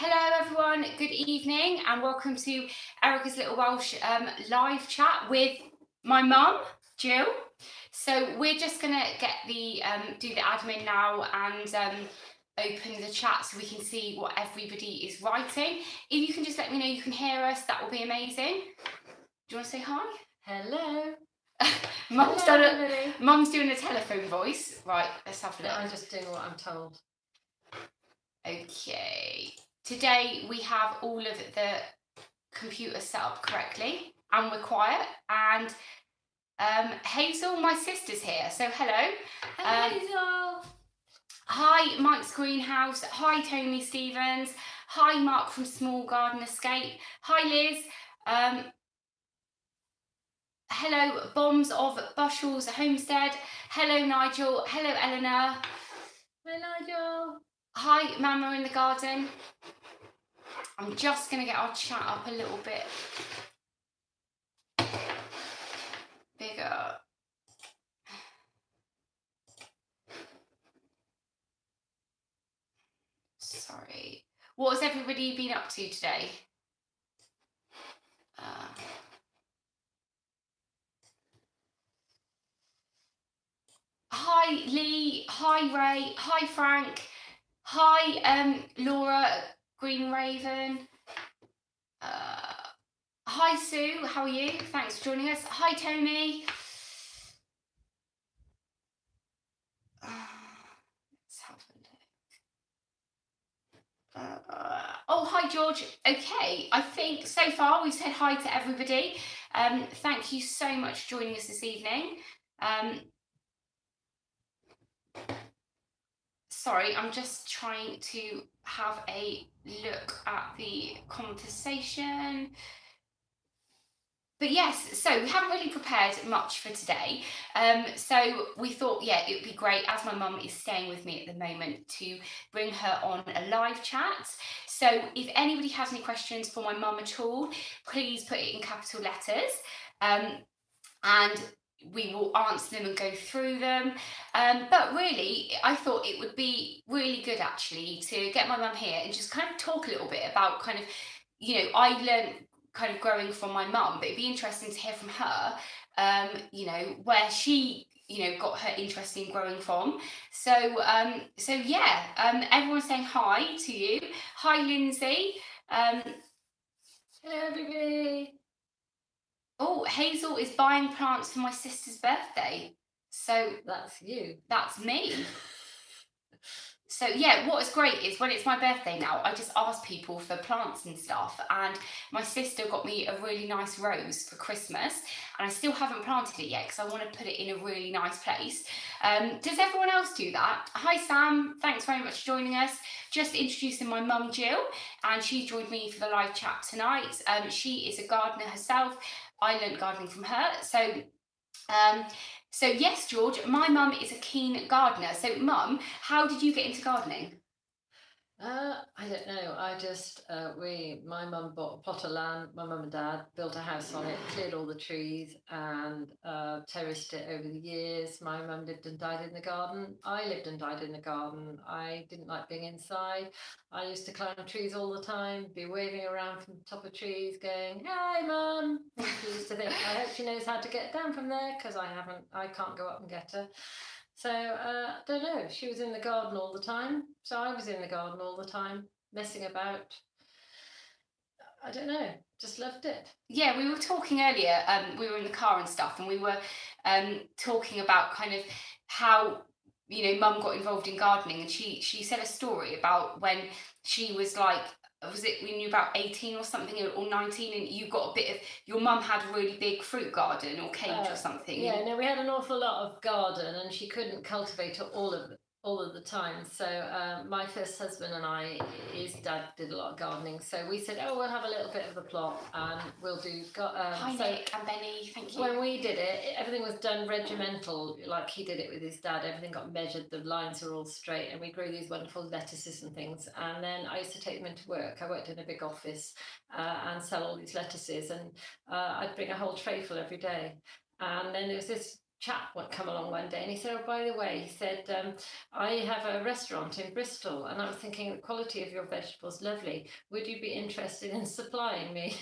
Hello everyone, good evening and welcome to Erica's Little Welsh live chat with my mum, Jill. So we're just going to get the do the admin now and open the chat so we can see what everybody is writing. If you can just let me know you can hear us, that will be amazing. Do you want to say hi? Hello. Mum's doing a telephone voice. Right, let's have a look. I'm just doing what I'm told. Okay. Today we have all of the computers set up correctly and we're quiet, and Hazel, my sister's here, so hello. Hazel! Hi Mike's Greenhouse, hi Tony Stevens, hi Mark from Small Garden Escape, hi Liz, hello Bombs of Bushels Homestead, hello Nigel, hello Eleanor. Hi Nigel. Hi Mama in the Garden. I'm just going to get our chat up a little bit bigger. Sorry. What has everybody been up to today? Hi Lee, hi Ray, hi Frank, hi Laura Green Raven, hi Sue, how are you? Thanks for joining us. Hi Tony. Let's have a look. Oh, hi George. Okay, I think so far we've said hi to everybody. Thank you so much for joining us this evening. Sorry, I'm just trying to have a look at the conversation. But yes, so we haven't really prepared much for today. So we thought, yeah, it would be great, as my mum is staying with me at the moment, to bring her on a live chat. So if anybody has any questions for my mum at all, please put it in capital letters. And we will answer them and go through them. But really, I thought it would be really good actually to get my mum here and just kind of talk a little bit about kind of, you know, I learned kind of growing from my mum, but it'd be interesting to hear from her, you know, where she, you know, got her interest in growing from. So, so yeah, everyone's saying hi to you. Hi, Lindsay. Hello, everybody. Oh, Hazel is buying plants for my sister's birthday. So that's you. That's me. So yeah, what is great is when it's my birthday now, I just ask people for plants and stuff. And my sister got me a really nice rose for Christmas, and I still haven't planted it yet because I want to put it in a really nice place. Does everyone else do that? Hi Sam, thanks very much for joining us. Just introducing my mum Jill, and she joined me for the live chat tonight. She is a gardener herself. I learned gardening from her. So yes, George, my mum is a keen gardener. So mum, how did you get into gardening? I don't know. I just, my mum bought a plot of land. My mum and dad built a house on it, cleared all the trees and terraced it over the years. My mum lived and died in the garden. I lived and died in the garden. I didn't like being inside. I used to climb trees all the time, be waving around from the top of trees going, "Hi mum." And she used to think, I hope she knows how to get down from there because I can't go up and get her. So, I don't know, she was in the garden all the time, so I was in the garden all the time, messing about. I don't know, just loved it. Yeah, we were talking earlier, we were in the car and stuff, and we were talking about kind of how, you know, mum got involved in gardening, and she said a story about when she was like, was it when you were about 18 or something, or 19, and you got a bit of, your mum had a really big fruit garden or cage or something? Yeah, no, we had an awful lot of garden and she couldn't cultivate all of the time. So my first husband and I, his dad did a lot of gardening, so we said, oh, we'll have a little bit of the plot and we'll do hi Nick and Benny, thank you. When we did it, everything was done regimental, like he did it with his dad. Everything got measured, the lines were all straight, and we grew these wonderful lettuces and things. And then I used to take them into work. I worked in a big office and sell all these lettuces, and I'd bring a whole tray full every day. And then there was this chap would come along one day and he said, oh, by the way, he said, I have a restaurant in Bristol and I was thinking the quality of your vegetables lovely. Would you be interested in supplying me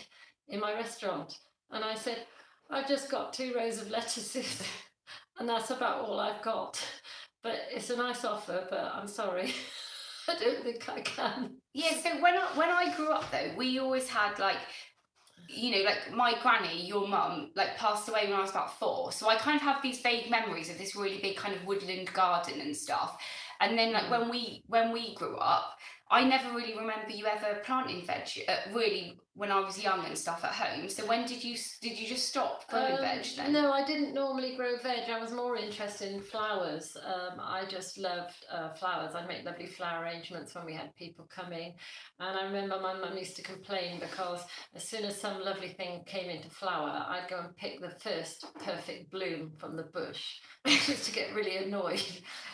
in my restaurant? And I said, I've just got 2 rows of lettuces and that's about all I've got. But it's a nice offer, but I'm sorry. I don't think I can. Yeah, so when I grew up though, we always had like, you know, like my granny, your mum, like passed away when I was about 4. So I kind of have these vague memories of this really big kind of woodland garden and stuff. And then like Mm. when we grew up, I never really remember you ever planting veg, really when I was young and stuff at home. So when did you just stop growing veg then? No, I didn't normally grow veg. I was more interested in flowers. I just loved flowers. I'd make lovely flower arrangements when we had people coming. And I remember my mum used to complain because as soon as some lovely thing came into flower, I'd go and pick the first perfect bloom from the bush. She used to get really annoyed.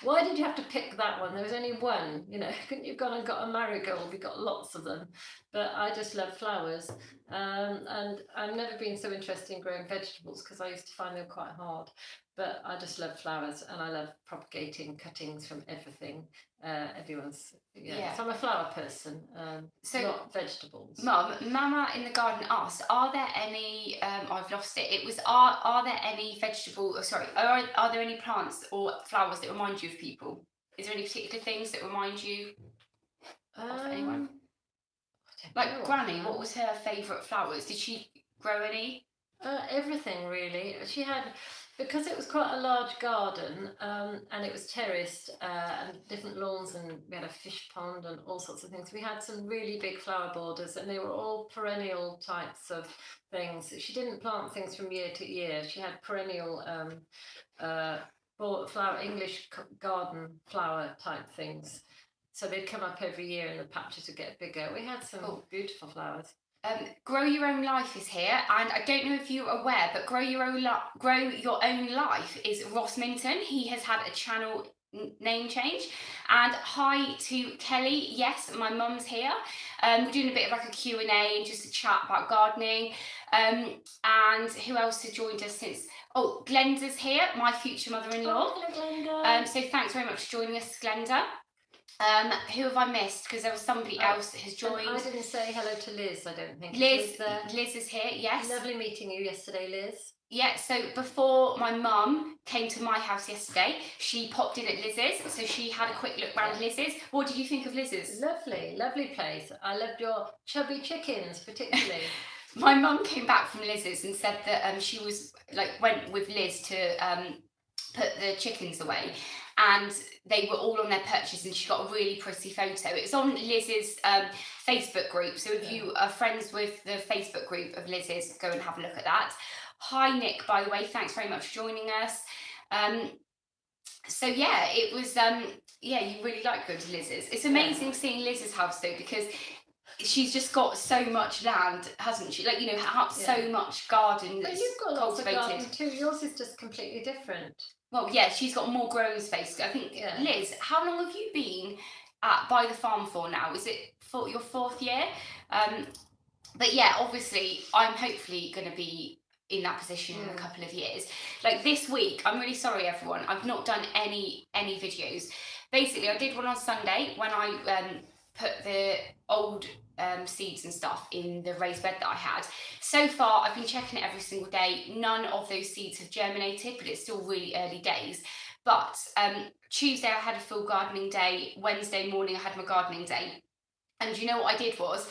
Why did you have to pick that one? There was only one, you know. Couldn't you have gone and got a marigold? We got lots of them. But I just love flowers. And I've never been so interested in growing vegetables because I used to find them quite hard. But I just love flowers and I love propagating cuttings from everything. Everyone's, Yeah. So I'm a flower person, So, not vegetables. Mum, Mama in the garden asked, are there any, I've lost it, it was, are there any vegetable, sorry, are there any plants or flowers that remind you of people? Is there any particular things that remind you of anyone? Like Granny, what was her favourite flowers? Did she grow any? Everything really. She had, because it was quite a large garden, and it was terraced, and different lawns, and we had a fish pond and all sorts of things. We had some really big flower borders, and they were all perennial types of things. She didn't plant things from year to year. She had perennial flower, English garden flower type things. So they'd come up every year and the patches would get bigger. We had some beautiful flowers. Grow Your Own Life is here, and I don't know if you're aware, but Grow Your Own Life is Ross Minton. He has had a channel name change. And hi to Kelly. Yes, my mum's here. We're doing a bit of like a Q&A and just a chat about gardening. And who else has joined us since? Oh, Glenda's here, my future mother-in-law. Oh, hello, Glenda. So thanks very much for joining us, Glenda. Who have I missed? Because there was somebody else that has joined. I didn't say hello to Liz, I don't think. Liz is here, yes. Lovely meeting you yesterday, Liz. Yeah, so before my mum came to my house yesterday, she popped in at Liz's, so she had a quick look round Liz's. What did you think of Liz's? Lovely, lovely place. I loved your chubby chickens, particularly. My mum came back from Liz's and said that she was went with Liz to put the chickens away, and they were all on their perches, and she got a really pretty photo. It's on Liz's Facebook group, so if you are friends with the Facebook group of Liz's, go and have a look at that. Hi Nick, by the way, thanks very much for joining us. So yeah, it was yeah, you really like going to Liz's. It's amazing seeing Liz's house though, because she's just got so much land, hasn't she? Like, you know, so much garden that's you've got lots cultivated. Of garden too. Yours is just completely different. Well, yeah, she's got more growing space. I think, Liz, how long have you been by the farm for now? Is it for your 4th year? But yeah, obviously, I'm hopefully going to be in that position in a couple of years. Like this week, I'm really sorry, everyone. I've not done any videos. Basically, I did one on Sunday when I put the old seeds and stuff in the raised bed that I had. So far, I've been checking it every single day. None of those seeds have germinated, but it's still really early days. But Tuesday, I had a full gardening day. Wednesday morning, I had my gardening day. And you know what I did was,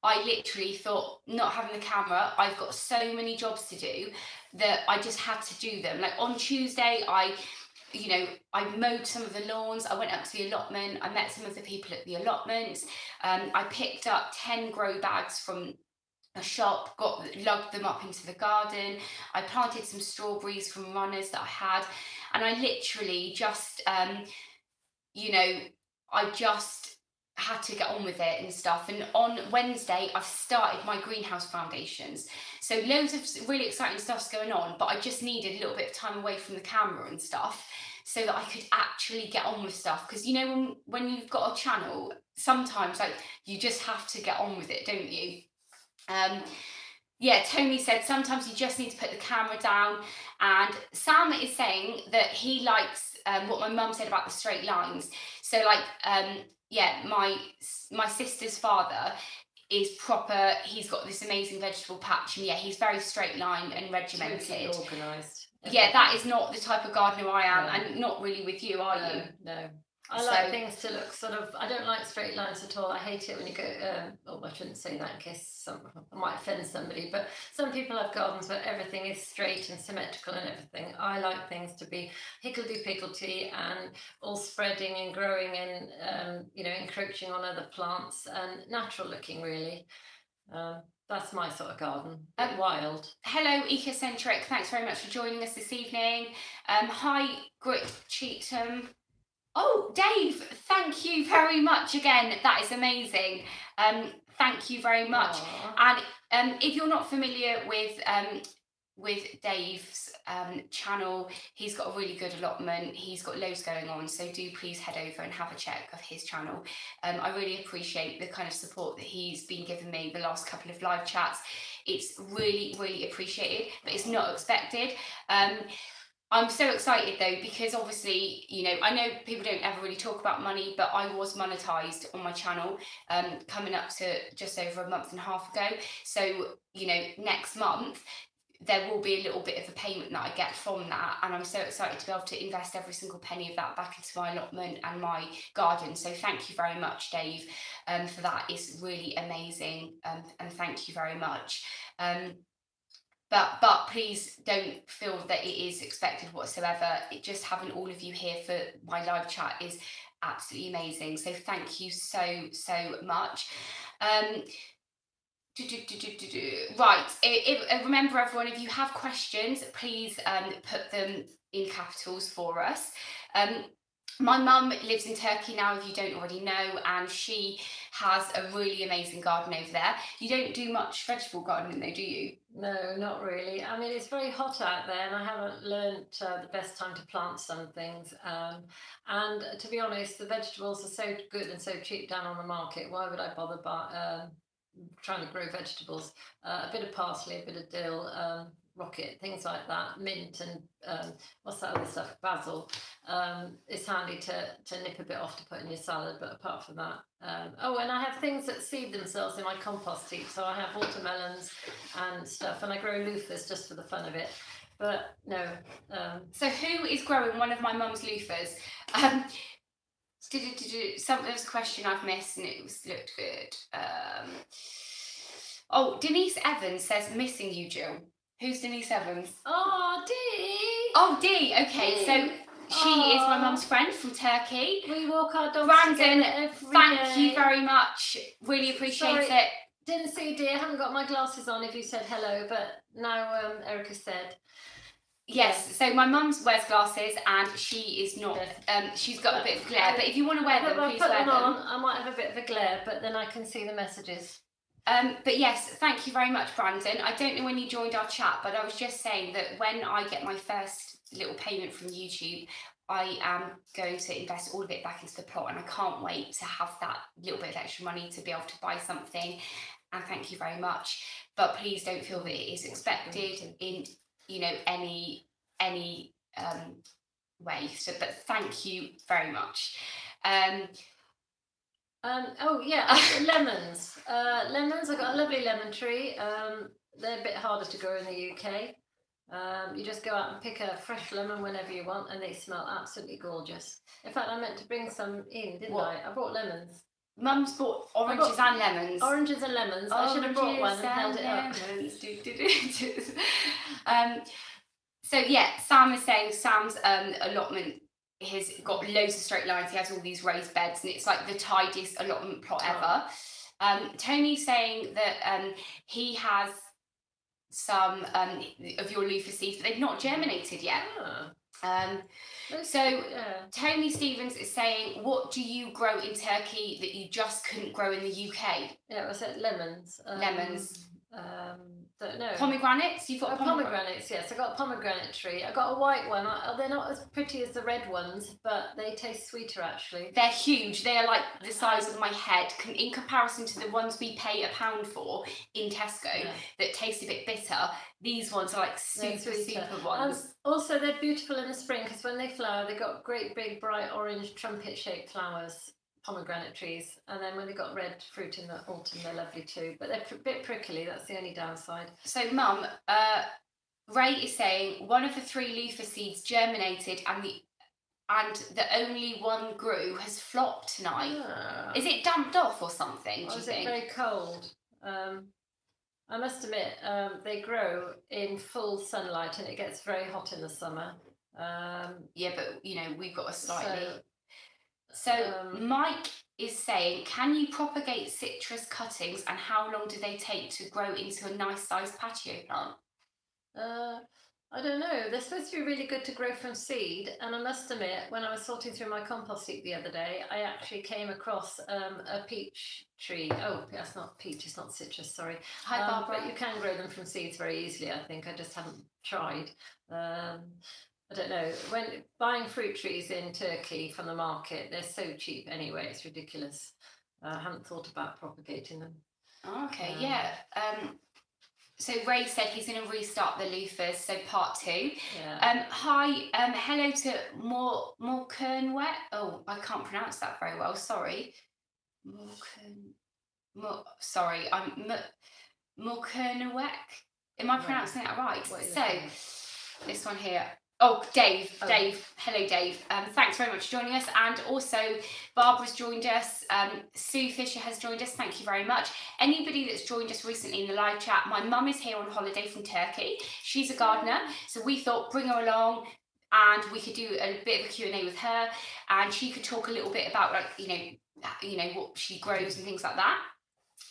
I literally thought, not having the camera, I've got so many jobs to do that I just had to do them. Like on Tuesday, I mowed some of the lawns, I went up to the allotment, I met some of the people at the allotment, I picked up 10 grow bags from a shop, lugged them up into the garden, I planted some strawberries from runners that I had, and I literally just, I just had to get on with it and stuff. And on Wednesday, I've started my greenhouse foundations. So loads of really exciting stuff's going on, but I just needed a little bit of time away from the camera and stuff so that I could actually get on with stuff. Because, you know, when you've got a channel, sometimes like you just have to get on with it, don't you? Yeah, Tony said sometimes you just need to put the camera down. And Sam is saying that he likes what my mum said about the straight lines. So, like, yeah, my sister's father is proper. He's got this amazing vegetable patch, and yeah, he's very straight line and regimented. Totally organised. Yeah, that is not the type of gardener I am, No. and not really with you, are you? No. I like things to look sort of. I don't like straight lines at all. I hate it when you go. Oh, I shouldn't say that in case I might offend somebody. But some people have gardens where everything is straight and symmetrical and everything. I like things to be higgledy-piggledy and all spreading and growing and encroaching on other plants and natural looking, really. That's my sort of garden. Wild. Hello, Ecocentric. Thanks very much for joining us this evening. Hi, Grit Cheatham. Oh, Dave, thank you very much again. That is amazing. Thank you very much. Aww. And if you're not familiar with Dave's channel, he's got a really good allotment. He's got loads going on, so do please head over and have a check of his channel. I really appreciate the kind of support that he's been giving me the last couple of live chats. It's really, really appreciated, but it's not expected. I'm so excited though, because obviously, I know people don't ever really talk about money, but I was monetized on my channel coming up to just over a month and a half ago. So, next month, there will be a little bit of a payment that I get from that. And I'm so excited to be able to invest every single penny of that back into my allotment and my garden. So thank you very much, Dave, for that. It's really amazing. And thank you very much. But please don't feel that it is expected whatsoever. Just having all of you here for my live chat is absolutely amazing. So thank you so much. Right, remember everyone, if you have questions, please put them in capitals for us. My mum lives in Turkey now, if you don't already know, and she has a really amazing garden over there. You don't do much vegetable gardening though, do you? No, not really. I mean, it's very hot out there, and I haven't learnt the best time to plant some things. And to be honest, the vegetables are so good and so cheap down on the market. Why would I bother trying to grow vegetables? A bit of parsley, a bit of dill, rocket, things like that, mint and what's that other stuff, basil. It's handy to nip a bit off to put in your salad, but apart from that, oh, and I have things that seed themselves in my compost heap, so I have watermelons and stuff, and I grow loofahs just for the fun of it. But no. So who is growing one of my mum's loofahs? There was a question I've missed and it looked good. Oh, Denise Evans says, missing you, Jill. Who's Denise Evans? Oh, Dee! Oh, Dee. Okay, so she is my mum's friend from Turkey. We walk our dogs Brandon, every thank day. You very much. Really appreciate it. Didn't see Dee. I haven't got my glasses on if you said hello, but now Erica said. Yes, so my mum wears glasses and she is not, she's got a bit of glare, but if you want to wear them, please wear them. I might have a bit of a glare, but then I can see the messages. But yes, thank you very much, Brandon. I don't know when you joined our chat, but I was just saying that when I get my first little payment from YouTube, I am going to invest all of it back into the plot, and I can't wait to have that little bit of extra money to be able to buy something. And thank you very much. But please don't feel that it is expected in any way. So, but thank you very much. Oh yeah, lemons. Lemons. I've got a lovely lemon tree. They're a bit harder to grow in the UK. You just go out and pick a fresh lemon whenever you want, and they smell absolutely gorgeous. In fact, I meant to bring some in, didn't I? I brought lemons. Mum's bought oranges and lemons. Oranges and lemons. I should have brought one and held it up. So yeah, Sam is saying Sam's allotment has got loads of straight lines. He has all these raised beds, and it's like the tidiest allotment plot ever. Tony's saying that he has some of your loofah seeds, but they've not germinated yet. Tony Stevens is saying, what do you grow in Turkey that you just couldn't grow in the UK? Yeah, was it lemons? Lemons. Don't know. Pomegranates? You've got pomegranates, yes. I got a pomegranate tree. I got a white one. They're not as pretty as the red ones, but they taste sweeter actually. They're huge. They are like the size of my head in comparison to the ones we pay £1 for in Tesco that taste a bit bitter. These ones are like super ones. And also, they're beautiful in the spring because when they flower, they've got great big bright orange trumpet-shaped flowers. Pomegranate trees, and then when they got red fruit in the autumn, they're lovely too, but they're a bit prickly. That's the only downside. So Mum, Ray is saying one of the 3 loofah seeds germinated and the only one grew has flopped tonight. Is it damped off or something? Or is it very cold? I must admit, they grow in full sunlight and it gets very hot in the summer. Yeah, but you know, we've got a slightly... So Mike is saying, can you propagate citrus cuttings and how long do they take to grow into a nice sized patio plant? I don't know. They're supposed to be really good to grow from seed, and I must admit, when I was sorting through my compost heap the other day, I actually came across a peach tree. Oh, that's not peach, it's not citrus, sorry. Hi, Barbara. But you can grow them from seeds very easily, I think. I just haven't tried. I don't know. When buying fruit trees in Turkey from the market, they're so cheap anyway, it's ridiculous. I haven't thought about propagating them. Okay, yeah. So Ray said he's going to restart the loofahs, so part 2. Yeah. Hi, hello to Morkernwet. Oh, I can't pronounce that very well, sorry. Sorry, I'm Morkernwet. Am I pronouncing that right? So, this one here. Oh, Dave. Hello, Dave. Thanks very much for joining us. And also, Barbara's joined us. Sue Fisher has joined us. Thank you very much. Anybody that's joined us recently in the live chat, my mum is here on holiday from Turkey. She's a gardener. So we thought bring her along and we could do a bit of a Q&A with her. And she could talk a little bit about, like, you know what she grows and things like that.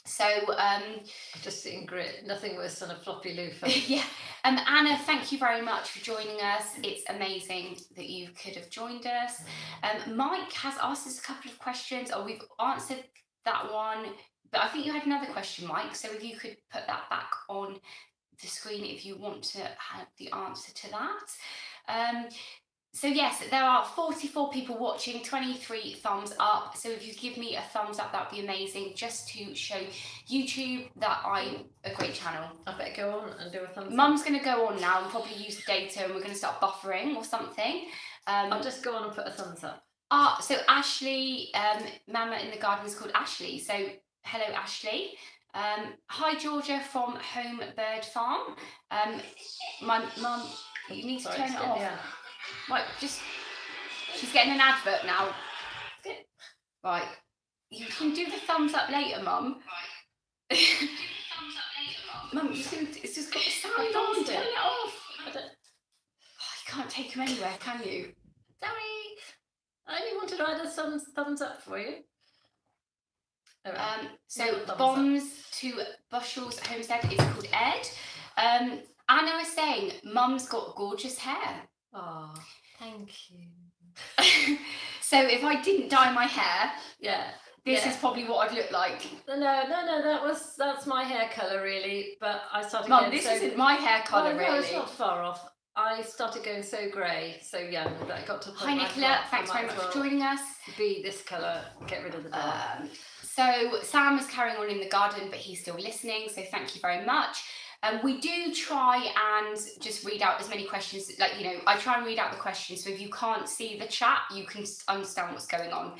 So I'm just seeing grit. Nothing worse than a floppy loofah. Yeah. Anna, thank you very much for joining us. It's amazing that you could have joined us. Mike has asked us a couple of questions. Oh, we've answered that one, but I think you had another question, Mike. So if you could put that back on the screen if you want to have the answer to that. So yes, there are 44 people watching, 23 thumbs up. So if you give me a thumbs up, that would be amazing, just to show YouTube that I'm a great channel. I better go on and do a thumbs up. Mum's going to go on now and probably use the data and we're going to start buffering or something. I'll just go on and put a thumbs up. So Ashley, Mama in the garden is called Ashley. So hello, Ashley. Hi, Georgia from Home Bird Farm. My mum, you need to turn it off. Yeah. Right, she's getting an advert now. Right, you can do the thumbs up later, Mum. Mum, it's just got the sound on. Turn it off. You can't take them anywhere, can you? Sorry, I only wanted to add a thumbs up for you. So Bombs to Bushels Homestead is called Ed. Anna was saying, Mum's got gorgeous hair. Oh, thank you. So if I didn't dye my hair, this is probably what I'd look like. No, that's my hair colour really, but I started Mum, this isn't my hair colour really. No, it's not far off. I started going so grey, so young, that I got to Hi Nicola, thanks very much for joining us. Be this colour, get rid of the dark. So Sam is carrying on in the garden, but he's still listening, so thank you very much. We do try and just read out as many questions, like, you know, I try and read out the questions, so if you can't see the chat, you can understand what's going on.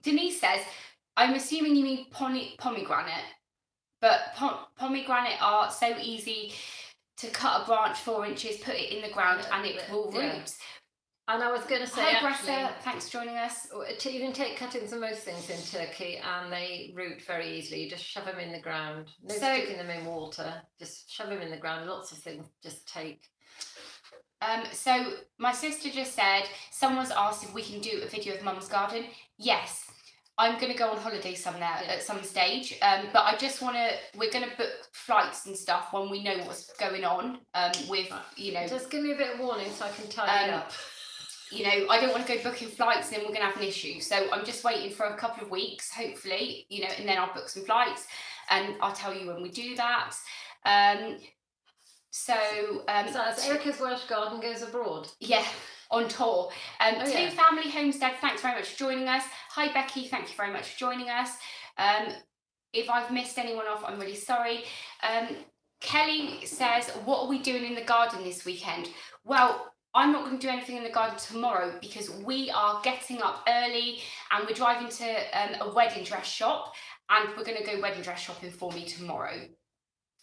Denise says, I'm assuming you mean pomegranate, but pomegranate are so easy to cut a branch 4 inches, put it in the ground, and it will root. And I was going to say, hi, Greta, thanks for joining us. You can take cuttings of most things in Turkey and they root very easily. You just shove them in the ground. No sticking them in water. Just shove them in the ground. Lots of things just take. So my sister just said, someone's asked if we can do a video of Mum's garden. Yes, I'm going to go on holiday somewhere at some stage. But I just want to, we're going to book flights and stuff when we know what's going on with, you know. Just give me a bit of warning so I can tidy up. you know, I don't want to go booking flights and then we're going to have an issue. So I'm just waiting for a couple of weeks, hopefully, you know, and then I'll book some flights and I'll tell you when we do that. So as Erica's Welsh Garden goes abroad. Yeah, on tour. Two Family Homestead, thanks very much for joining us. Hi Becky, thank you very much for joining us. If I've missed anyone off, I'm really sorry. Kelly says, what are we doing in the garden this weekend? Well, I'm not going to do anything in the garden tomorrow because we are getting up early and we're driving to a wedding dress shop and we're going to go wedding dress shopping for me tomorrow.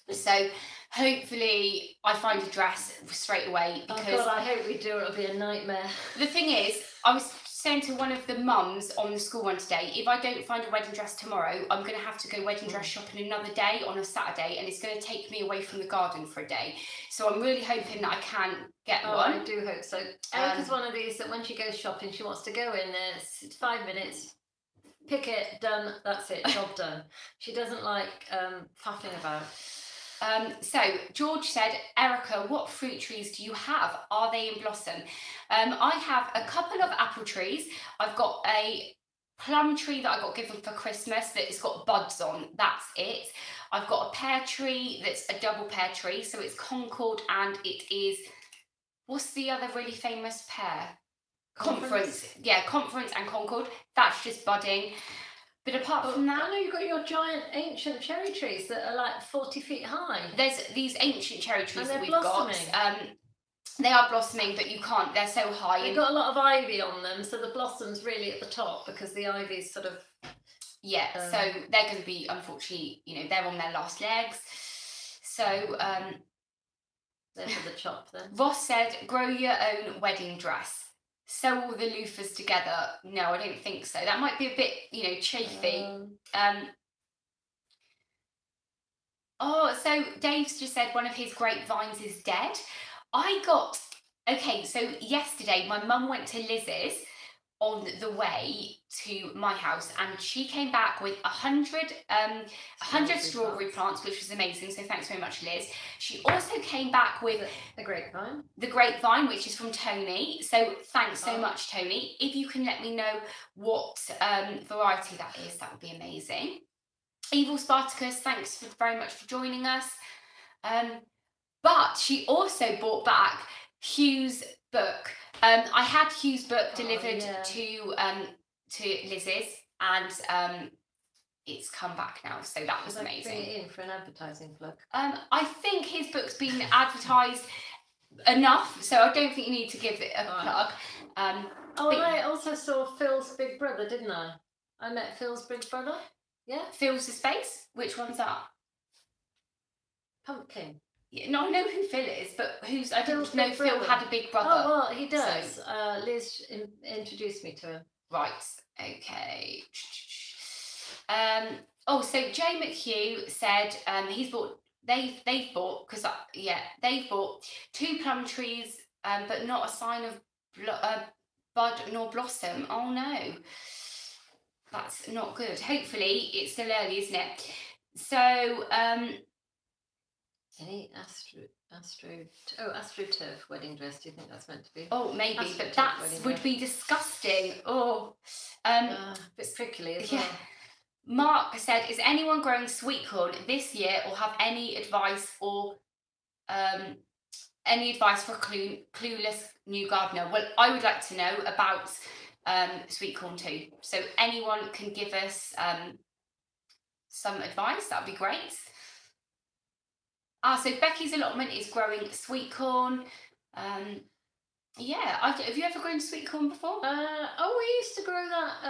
So hopefully I find a dress straight away because... Oh God, I hope we do. It'll be a nightmare. The thing is, I was saying to one of the mums on the school run today, if I don't find a wedding dress tomorrow, I'm going to have to go wedding dress shopping another day on a Saturday and it's going to take me away from the garden for a day. So I'm really hoping that I can get one. I do hope so. Erica's one of these that when she goes shopping, she wants to go in there, it's 5 minutes, pick it, done, that's it, job done. She doesn't like faffing about. So George said, Erica, what fruit trees do you have? Are they in blossom? I have a couple of apple trees. I've got a plum tree that I got given for Christmas that it's got buds on. That's it. I've got a pear tree that's a double pear tree. So it's Concord and it is, what's the other really famous pear? Conference. Yeah, Conference and Concord. That's just budding. But apart from that... I know you've got your giant ancient cherry trees that are like 40 feet high. There's these ancient cherry trees that we've blossoming. got. They are blossoming, but you can't, they're so high. They've got a lot of ivy on them, so the blossom's really at the top because the ivy's sort of... Yeah, so they're going to be, unfortunately, you know, they're on their last legs. So... they're for the chop then. Ross said, grow your own wedding dress. Sew all the loofahs together. No, I don't think so. That might be a bit, you know, chafy. So Dave's just said one of his grapevines is dead. Okay, so yesterday my mum went to Liz's on the way to my house and she came back with 100 strawberry plants, which was amazing, so thanks very much, Liz. She also came back with the grapevine, which is from Tony, so thanks so much, Tony. If you can let me know what variety that is, that would be amazing. Evil Spartacus, thanks very much for joining us. But she also brought back Hugh's book. I had Hugh's book delivered to Liz's and it's come back now, so that was amazing. Bring it in for an advertising plug. I think his book's been advertised enough, so I don't think you need to give it a plug. I also saw Phil's big brother, didn't I? I met Phil's big brother. Yeah. Phil's the Space? Which one's that? Pumpkin. Yeah, no, I know who Phil is, but I didn't know Phil had a big brother. Oh, well, he does. So. Liz introduced me to him. Right, okay. So Jay McHugh said they've bought 2 plum trees, but not a sign of bud nor blossom. Oh no, that's not good. Hopefully it's still early, isn't it? So any AstroTurf wedding dress, do you think that's meant to be? Oh, maybe, but that would be disgusting. Oh, a bit prickly as well. Mark said, is anyone growing sweet corn this year or have any advice for a clueless new gardener? Well, I would like to know about sweet corn too. So anyone can give us some advice, that would be great. So Becky's allotment is growing sweet corn. Have you ever grown sweet corn before? We used to grow that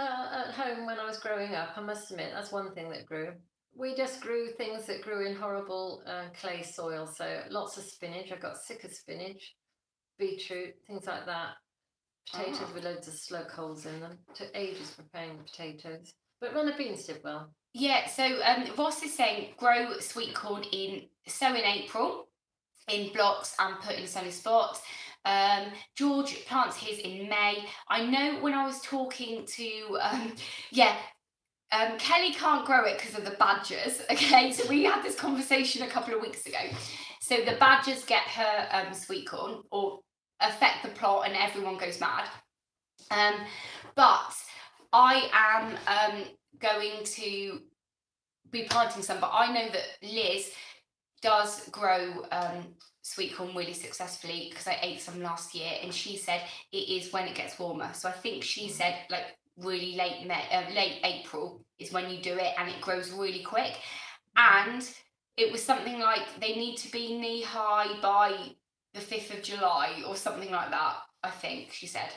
at home when I was growing up. I must admit, that's one thing that grew. We just grew things that grew in horrible clay soil. So lots of spinach. I got sick of spinach, beetroot, things like that. Potatoes with loads of slug holes in them. Took ages preparing the potatoes. But runner beans did well. Yeah, so Ross is saying grow sweet corn sow in April in blocks and put in sunny spots. George plants his in May. I know when I was talking to Kelly can't grow it because of the badgers. Okay, so we had this conversation a couple of weeks ago. So the badgers get her sweet corn or affect the plot and everyone goes mad. But I am going to be planting some, but I know that Liz does grow sweet corn really successfully because I ate some last year, and she said it is when it gets warmer. So I think she said like really late April is when you do it, and it grows really quick. And it was something like they need to be knee high by the 5th of July or something like that, I think she said.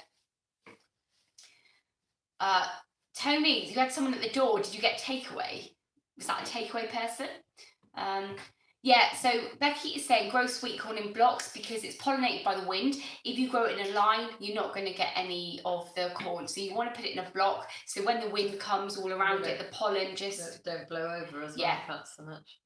Tony, you had someone at the door. Did you get takeaway? Was that a takeaway person? Yeah, so Becky is saying grow sweet corn in blocks because it's pollinated by the wind. If you grow it in a line, you're not going to get any of the corn. So you want to put it in a block. So when the wind comes all around it, the pollen just... Don't blow over as well, perhaps so much.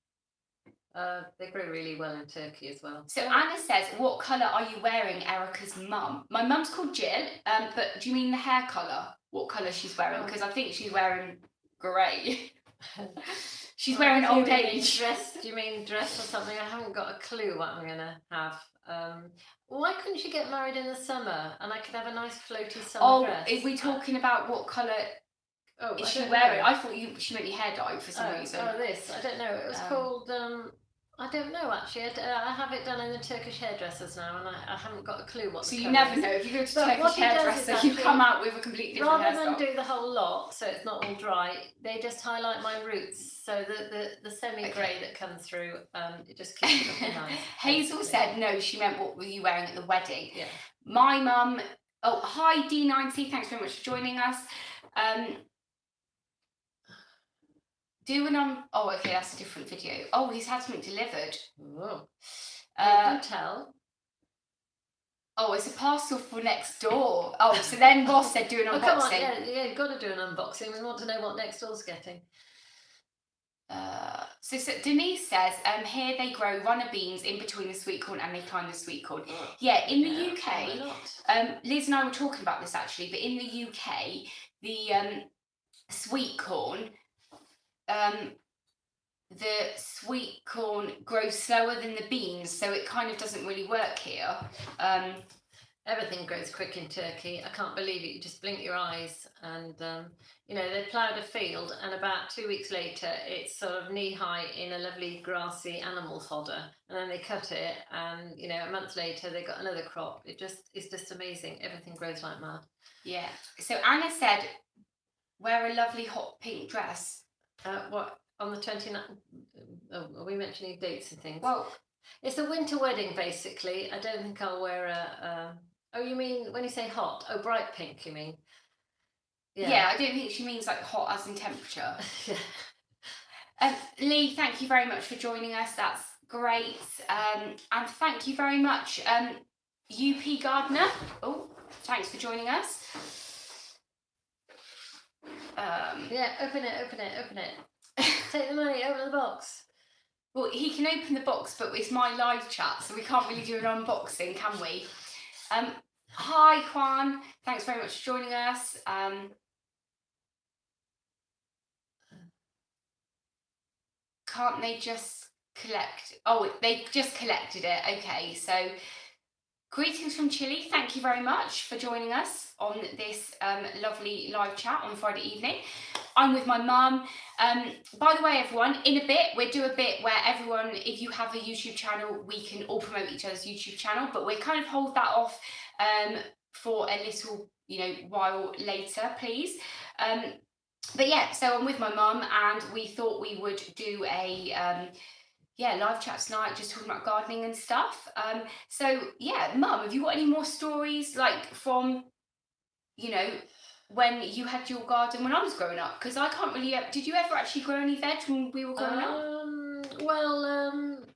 They grow really well in Turkey as well. So Anna says, what colour are you wearing, Erica's mum? My mum's called Jill, but do you mean the hair colour? What colour she's wearing? Because I think she's wearing grey. She's wearing old age. Dress? Do you mean dress or something? I haven't got a clue what I'm going to have. Why couldn't she get married in the summer and I could have a nice floaty summer dress? Oh, are we talking about what colour is she wearing? I thought she meant your hair dyed for some reason. Oh, this. I don't know. It was called... I don't know actually. I have it done in the Turkish hairdressers now, and I haven't got a clue what. So you never know. If you go to Turkish hairdresser, you come out with a completely different hairstyle. Rather than do the whole lot, so it's not all dry, they just highlight my roots, so the semi-grey that comes through, it just keeps it looking nice. Hazel said no. She meant what were you wearing at the wedding? Yeah. My mum. Oh, hi D90. Thanks very much for joining us. Oh, okay, that's a different video. Oh, he's had something delivered. Oh. Do tell. Oh, it's a parcel for next door. Oh, so then Ross said do an unboxing. Come on, yeah, you've got to do an unboxing. We want to know what next door's getting. So Denise says, here they grow runner beans in between the sweet corn and they climb the sweet corn. Yeah, in the UK, Liz and I were talking about this actually, but in the UK, the sweet corn, grows slower than the beans, so it kind of doesn't really work here. Everything grows quick in Turkey. I can't believe it. You just blink your eyes and, they ploughed a field and about 2 weeks later, it's sort of knee-high in a lovely grassy animal fodder. And then they cut it and, a month later, they got another crop. It's just amazing. Everything grows like mad. Yeah. So Anna said, wear a lovely hot pink dress. What, on the 29th? Oh, are we mentioning dates and things? Well, it's a winter wedding, basically. I don't think I'll wear oh, you mean, when you say hot? Oh, bright pink, you mean? Yeah, I don't think she means like hot as in temperature. Lee, thank you very much for joining us. That's great. And thank you very much, UP Gardener. Oh, thanks for joining us. Yeah, open it. Take the money, open the box. Well, he can open the box, but it's my live chat, so we can't really do an unboxing, can we? Hi, Juan. Thanks very much for joining us. Can't they just collect? Oh, they just collected it. Okay, so greetings from Chile. Thank you very much for joining us on this lovely live chat on Friday evening. I'm with my mum. By the way, everyone, in a bit, we'll do a bit where everyone, if you have a YouTube channel, we can all promote each other's YouTube channel, but we'll kind of hold that off for a little, while later, please. But yeah, so I'm with my mum and we thought we would do a live chat tonight, just talking about gardening and stuff. So yeah, Mum, have you got any more stories like from, when you had your garden when I was growing up? Because I can't really. Did you ever actually grow any veg when we were growing up? Well,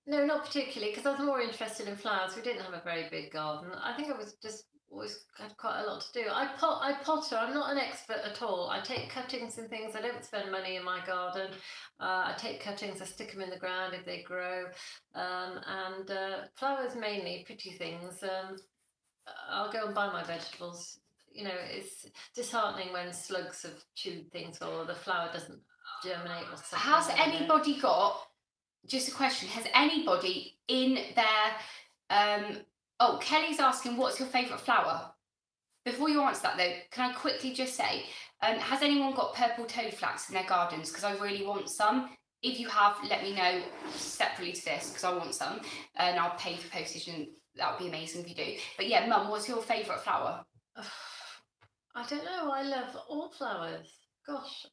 no, not particularly, because I was more interested in flowers. We didn't have a very big garden. I think I was just always had quite a lot to do. I potter. I'm not an expert at all. I take cuttings and things. I don't spend money in my garden. I take cuttings, I stick them in the ground if they grow, and flowers mainly, pretty things. I'll go and buy my vegetables. It's disheartening when slugs have chewed things or the flower doesn't germinate or something. Has anybody got, just a question, has anybody in their, oh, Kelly's asking, what's your favourite flower? Before you answer that though, can I quickly just say, has anyone got purple toadflax in their gardens? Because I really want some. If you have, let me know separately to this because I want some, and I'll pay for postage, and that would be amazing if you do. But yeah, Mum, what's your favourite flower? I don't know. I love all flowers. Gosh,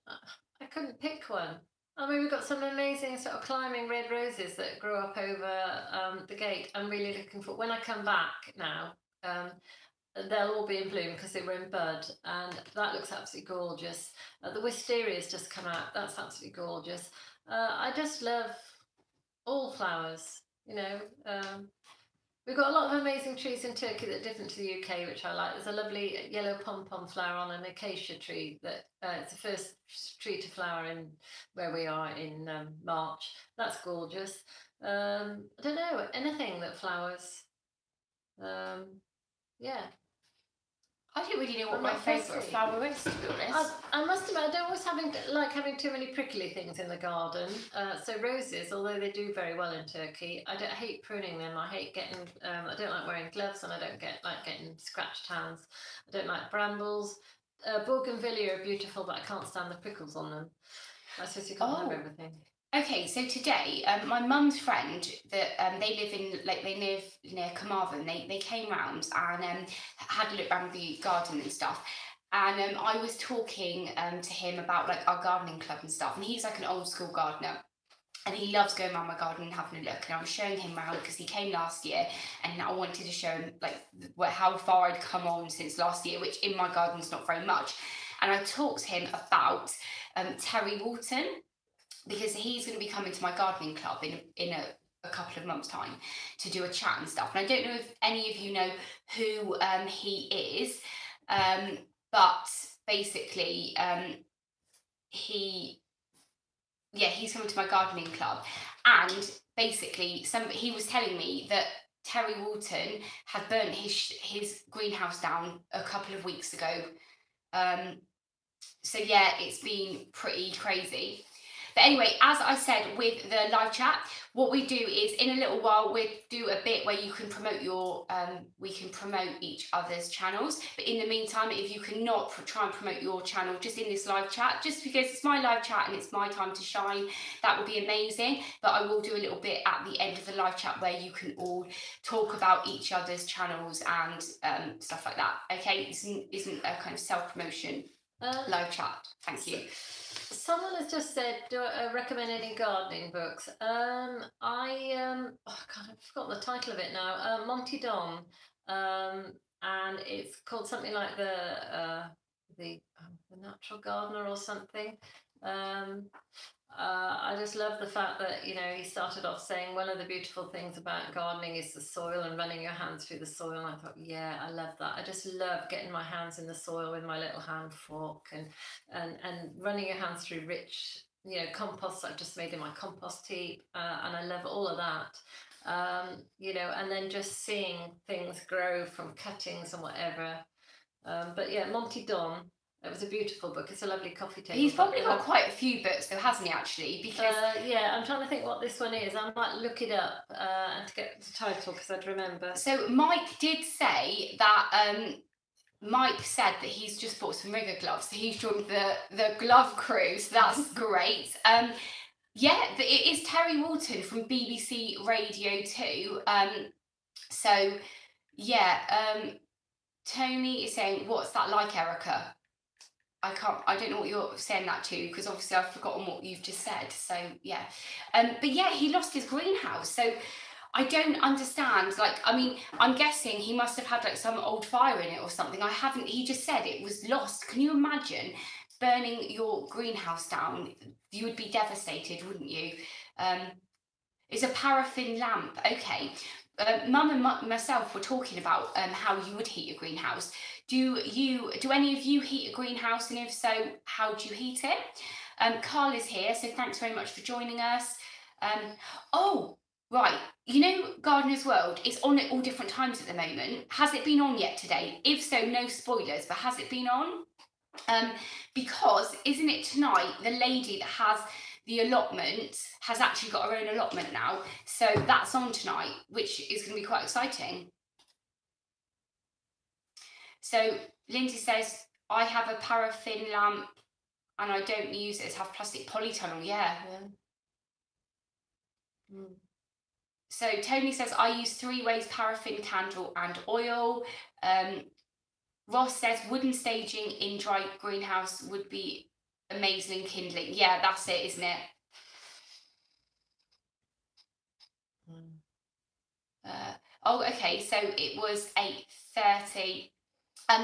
I couldn't pick one. I mean, we've got some amazing sort of climbing red roses that grew up over the gate. I'm really looking for, when I come back now, they'll all be in bloom because they were in bud, and that looks absolutely gorgeous. The wistaria's just come out. That's absolutely gorgeous. I just love all flowers, you know. We've got a lot of amazing trees in Turkey that are different to the UK, which I like. There's a lovely yellow pom-pom flower on an acacia tree that it's the first tree to flower in where we are in March. That's gorgeous. I don't know, anything that flowers. Yeah. I don't really know what my favourite flower is, to be honest. I must admit, I don't always like having too many prickly things in the garden. So roses, although they do very well in Turkey, I hate pruning them. I hate getting, I don't like wearing gloves, and I don't like getting scratched hands. I don't like brambles. Bougainvillea are beautiful, but I can't stand the prickles on them. I suppose you can't have everything. Okay, so today, my mum's friend that they live near Carmarthen. They came round and had a look around the garden and stuff. And I was talking to him about like our gardening club and stuff. And he's like an old school gardener, and he loves going around my garden and having a look. And I was showing him around because he came last year, and I wanted to show him like how far I'd come on since last year, which in my garden's not very much. And I talked to him about Terry Walton, because he's going to be coming to my gardening club in a couple of months' time to do a chat and stuff. And I don't know if any of you know who he is, but basically he's coming to my gardening club, and basically he was telling me that Terry Walton had burnt his greenhouse down a couple of weeks ago. So yeah, it's been pretty crazy. But anyway, as I said with the live chat, what we do is in a little while we do a bit where you can promote we can promote each other's channels. But in the meantime, if you cannot try and promote your channel just in this live chat, just because it's my live chat and it's my time to shine, that would be amazing. But I will do a little bit at the end of the live chat where you can all talk about each other's channels and stuff like that. Okay, this isn't a kind of self-promotion live chat. Thank you. Someone has just said, do I recommend any gardening books? Oh God, I've forgotten the title of it now. Monty Don, and it's called something like the Natural Gardener or something. I just love the fact that, you know, he started off saying one of the beautiful things about gardening is the soil and running your hands through the soil. And I thought, yeah, I love that. I just love getting my hands in the soil with my little hand fork and running your hands through rich, you know, compost I've just made in my compost heap. And I love all of that, you know, and then just seeing things grow from cuttings and whatever. But yeah, Monty Don. It was a beautiful book. It's a lovely coffee table. He's probably got quite a few books though, hasn't he, actually? Because yeah, I'm trying to think what this one is. I might look it up and to get the title because I'd remember. So Mike did say that Mike said that he's just bought some rigger gloves. So he's joined the glove crew. So that's great. Yeah, it is Terry Walton from BBC Radio 2. So yeah, Tony is saying, what's that like, Erica? I don't know what you're saying that to, because obviously I've forgotten what you've just said. So yeah, but yeah, he lost his greenhouse. So I don't understand. Like, I mean, I'm guessing he must have had like some old fire in it or something. He just said it was lost. Can you imagine burning your greenhouse down? You would be devastated, wouldn't you? It's a paraffin lamp. Okay. Mum and myself were talking about how you would heat your greenhouse. Do any of you heat a greenhouse, and if so, how do you heat it? Carl is here, so thanks very much for joining us. Oh, right, you know Gardener's World is on at all different times at the moment. Has it been on yet today? If so, no spoilers, but has it been on? Because isn't it tonight the lady that has the allotment has actually got her own allotment now, so that's on tonight, which is going to be quite exciting. So Lindsay says, I have a paraffin lamp and I don't use it as half plastic polytunnel. Yeah. Mm. So Tony says, I use 3 ways: paraffin, candle and oil. Ross says, wooden staging in dry greenhouse would be amazing kindling. Yeah, that's it, isn't it? Oh, okay, so it was 8:30.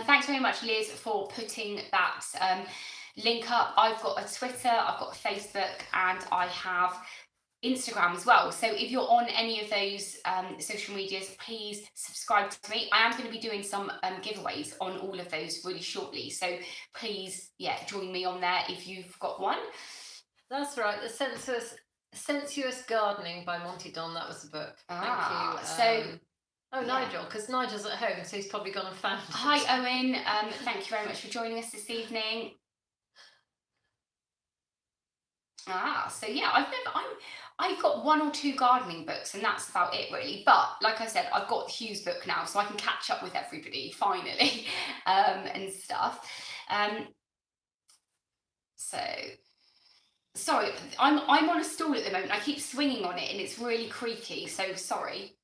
Thanks very much, Liz, for putting that link up. I've got a Twitter, I've got a Facebook, and I have Instagram as well. So if you're on any of those social medias, please subscribe to me. I am going to be doing some giveaways on all of those really shortly. So please, yeah, join me on there if you've got one. That's right. The Sensuous Gardening by Monty Don. That was the book. Thank you. Nigel, because Nigel's at home, so he's probably gone and found it. Hi, Owen. Thank you very much for joining us this evening. So yeah, I've got 1 or 2 gardening books, and that's about it really. But like I said, I've got Hugh's book now, so I can catch up with everybody finally, and stuff. So sorry, I'm on a stool at the moment. I keep swinging on it, and it's really creaky. So sorry.